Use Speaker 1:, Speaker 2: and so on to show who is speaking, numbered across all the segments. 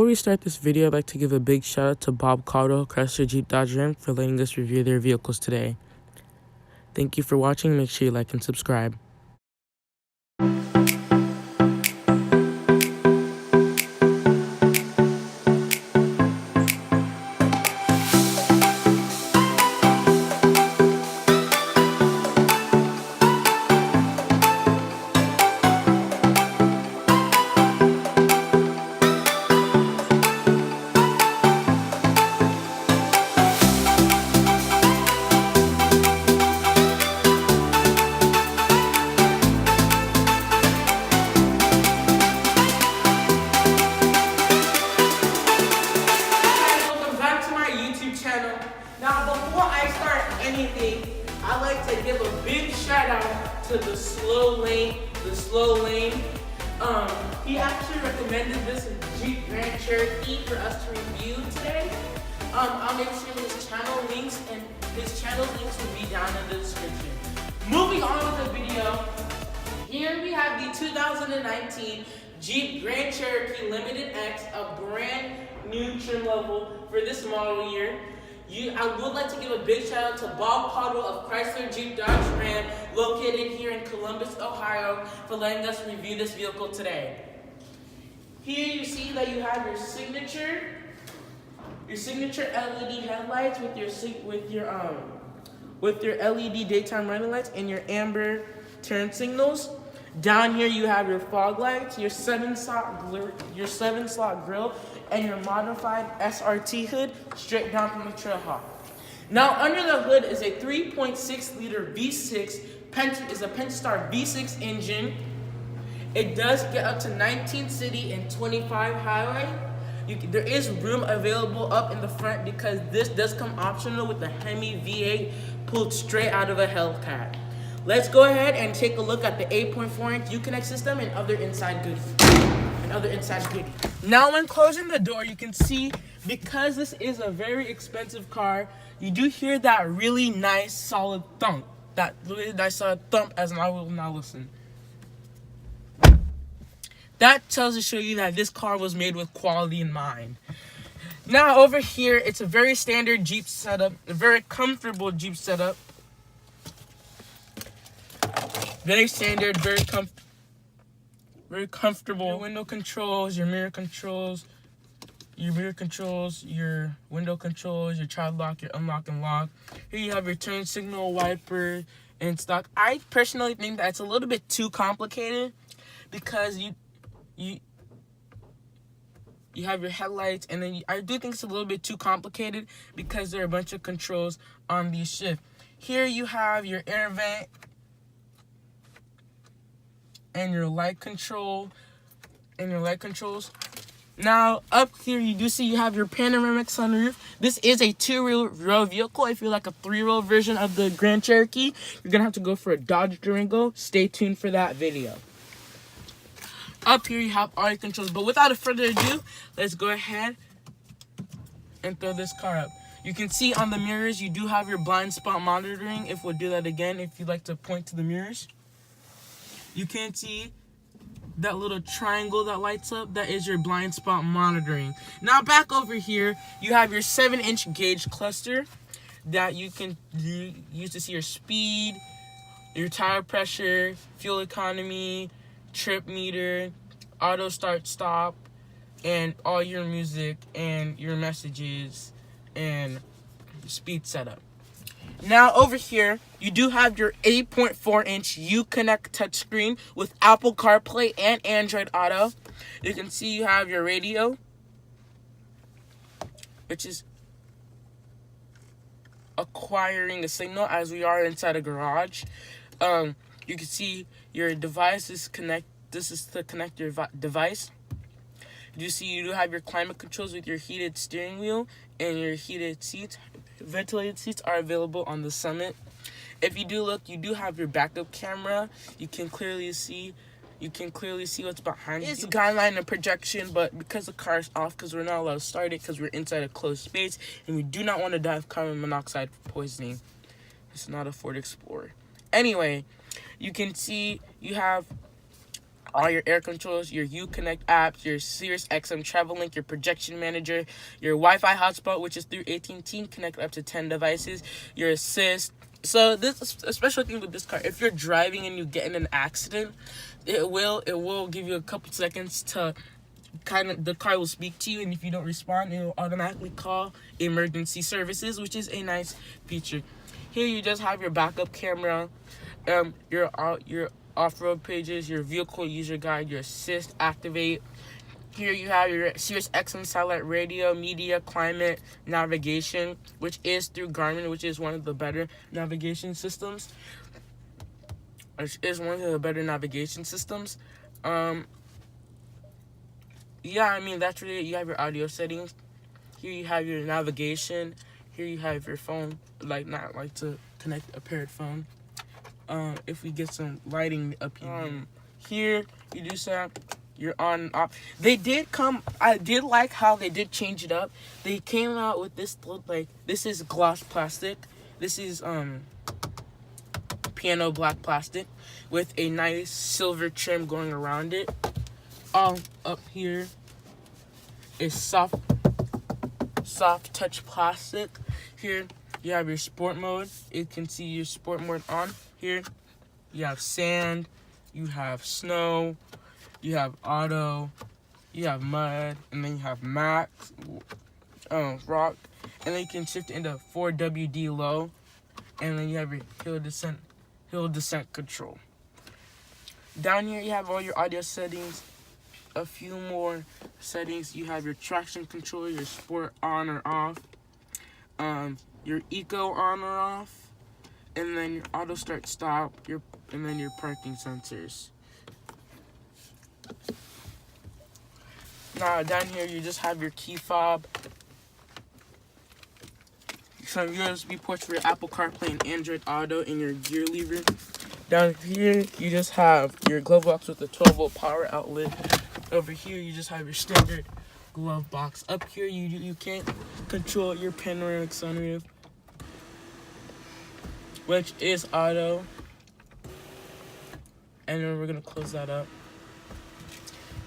Speaker 1: we start this video, I'd like to give a big shout out to Bob Caldwell, Chrysler Jeep Dodge Ram, for letting us review their vehicles today. Thank you for watching. Make sure you like and subscribe.
Speaker 2: Now, before I start anything, I like to give a big shout out to the slow lane. He actually recommended this Jeep Grand Cherokee for us to review today. I'll make sure his channel links will be down in the description. Moving on with the video, here we have the 2019 Jeep Grand Cherokee Limited X, a brand new trim level for this model year. I would like to give a big shout out to Bob Caldwell of Chrysler Jeep Dodge Ram, located here in Columbus, Ohio, for letting us review this vehicle today. Here you see that you have your signature LED headlights with your LED daytime running lights and your amber turn signals. Down here you have your fog lights, your 7-slot grille, and your modified SRT hood straight down from the Trailhawk. Now under the hood is a 3.6 liter V6 Pentastar V6 engine. It does get up to 19 city and 25 highway. There is room available up in the front because this does come optional with the Hemi V8 pulled straight out of a Hellcat. Let's go ahead and take a look at the 8.4-inch Uconnect system and other inside goodies. Now when closing the door, you can see, because this is a very expensive car, you do hear that really nice solid thump. That really nice solid thump, as I will now listen. That tells to show you that this car was made with quality in mind. Now over here, it's a very standard Jeep setup, a very comfortable Jeep setup. Very standard, very comfortable. Your window controls, your mirror controls, your window controls, your child lock, your unlock and lock. Here you have your turn signal, wiper, and stock. I personally think that it's a little bit too complicated because you have your headlights, and then I do think it's a little bit too complicated because there are a bunch of controls on the shift. Here you have your air vent and your light controls. Now up here you do see you have your panoramic sunroof. This is a 2-row vehicle. If you like a 3-row version of the Grand Cherokee, you're gonna have to go for a Dodge Durango. Stay tuned for that video. Up here you have all your controls, but without further ado, let's go ahead and throw this car up. You can see on the mirrors you do have your blind spot monitoring. If we'll do that again, if you'd like to point to the mirrors. You can see that little triangle that lights up. That is your blind spot monitoring. Now back over here, you have your 7-inch gauge cluster that you can use to see your speed, your tire pressure, fuel economy, trip meter, auto start stop, and all your music and your messages and speed setup. Now over here, you do have your 8.4-inch Uconnect touchscreen with Apple CarPlay and Android Auto. You can see you have your radio, which is acquiring a signal as we are inside a garage. You can see your devices connect. This is to connect your device. You see you do have your climate controls with your heated steering wheel and your heated seats. Ventilated seats are available on the Summit. If you do look, you do have your backup camera. You can clearly see what's behind you. It's a guideline and projection, but because the car is off, because we're not allowed to start it, because we're inside a closed space, and we do not want to die of carbon monoxide poisoning. It's not a Ford Explorer. Anyway, you can see you have all your air controls, your Uconnect apps, your Sirius XM Travel Link, your projection manager, your Wi-Fi hotspot, which is through AT&T, connect up to 10 devices, your assist. So this is a special thing with this car. If you're driving and you get in an accident, it will give you a couple seconds to the car will speak to you, and if you don't respond, it will automatically call emergency services, which is a nice feature. Here you just have your backup camera, your off-road pages, your vehicle user guide, your assist, activate. Here you have your Sirius XM satellite radio, media, climate, navigation, which is through Garmin, which is one of the better navigation systems. Yeah, I mean, that's really it. You have your audio settings. Here you have your navigation. Here you have your phone, not to connect a paired phone. If we get some lighting up here. Here you do have your on and off. I did like how they did change it up. They came out with this, this is gloss plastic. This is, piano black plastic with a nice silver trim going around it. All up here is soft touch plastic. Here you have your sport mode. You can see your sport mode on. Here you have sand, you have snow, you have auto, you have mud, and then you have max, rock, and then you can shift into 4WD low, and then you have your hill descent control. Down here you have all your audio settings. A few more settings. You have your traction control, your sport on or off, your eco on or off, and then your auto start stop, and then your parking sensors. Now down here you just have your key fob, some USB ports for your Apple CarPlay and Android Auto, and your gear lever. Down here you just have your glove box with a 12-volt power outlet. Over here you just have your standard glove box. Up here you can control your panoramic sunroof, which is auto. And then we're gonna close that up.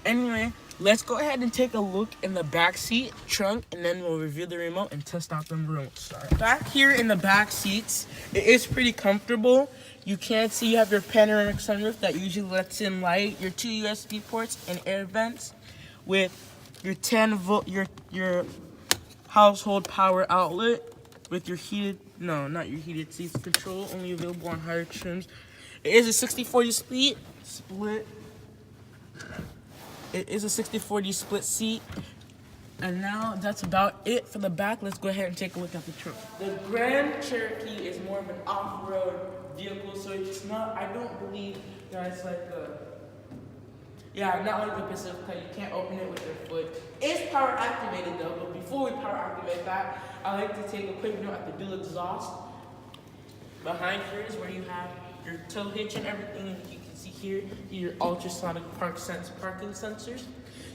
Speaker 2: Anyway, let's go ahead and take a look in the back seat, trunk, and then we'll review the remote and test out the remote start. Back here in the back seats, it is pretty comfortable. You can see you have your panoramic sunroof that usually lets in light, your 2 USB ports and air vents with your 10-volt, your household power outlet with your not your heated seats control, only available on higher trims. It is a 60-40 split. It is a 60-40 split seat. And now that's about it for the back. Let's go ahead and take a look at the trunk. The Grand Cherokee is more of an off-road vehicle, so it's not, I don't believe that it's not like the Pacifica. You can't open it with your foot. It's power activated though, but before we power activate that, I like to take a quick note at the dual exhaust. Behind here is where you have your tow hitch and everything. You can see here your ultrasonic parking sensors.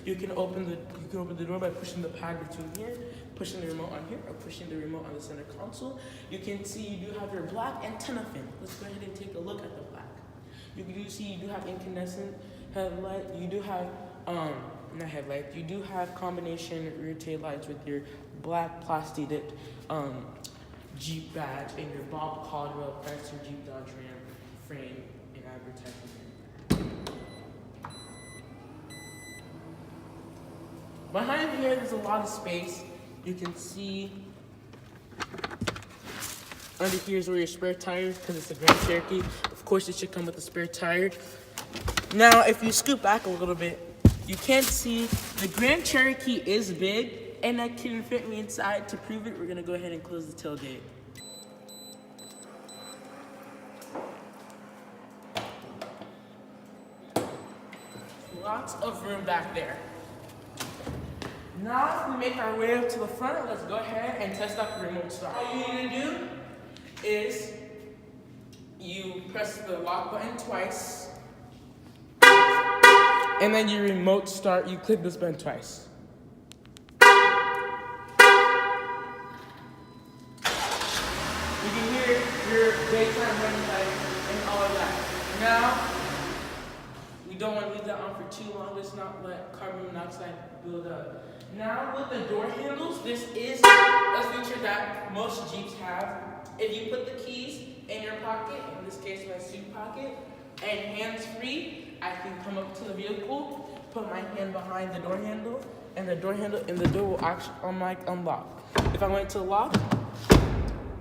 Speaker 2: You can open the door by pushing the pad between here, pushing the remote on here, or pushing the remote on the center console. You can see you do have your black antenna fin. Let's go ahead and take a look at the black. You do see you do have incandescent headlight. You do have not headlight. You do have combination rear tail lights with your black plastic Jeep badge and your Bob Caldwell Chrysler Jeep Dodge Ram frame and advertisement. Behind here, there's a lot of space. You can see under here is where your spare tire, because it's a Grand Cherokee. Of course, it should come with a spare tire. Now, if you scoot back a little bit, you can see the Grand Cherokee is big, and that can fit me inside. To prove it, we're gonna go ahead and close the tailgate. Lots of room back there. Now, if we make our way up to the front, let's go ahead and test out the remote start. All you need to do is you press the lock button twice, and then you remote start, you click this button twice. You can hear your daytime running light and all of that. Now, we You don't want to leave that on for too long. Let's not let carbon monoxide build up. Now with the door handles, this is a feature that most Jeeps have. If you put the keys in your pocket, in this case my suit pocket, and hands-free, I can come up to the vehicle, put my hand behind the door handle, and the door will actually unlock. If I want it to lock,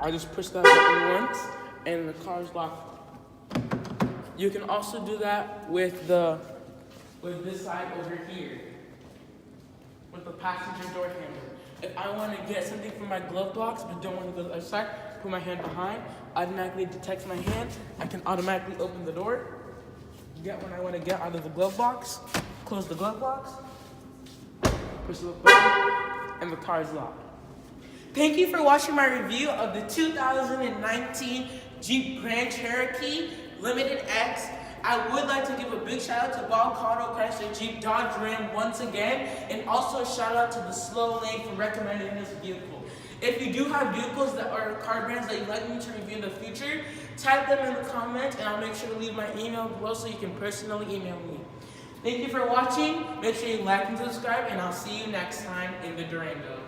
Speaker 2: I just push that button once, and the car is locked. You can also do that with this side over here, with the passenger door handle. If I want to get something from my glove box but don't want to go to the other side, put my hand behind, automatically detects my hand. I can automatically open the door, get what I want to get out of the glove box, close the glove box, push the button, and the car is locked. Thank you for watching my review of the 2019 Jeep Grand Cherokee Limited X. I would like to give a big shout out to Bob Caldwell, Chrysler Jeep Dodge Ram once again, and also a shout out to the Slow Lane for recommending this vehicle. If you do have vehicles that are car brands that you'd like me to review in the future, type them in the comments and I'll make sure to leave my email below so you can personally email me. Thank you for watching. Make sure you like and subscribe, and I'll see you next time in the Durango.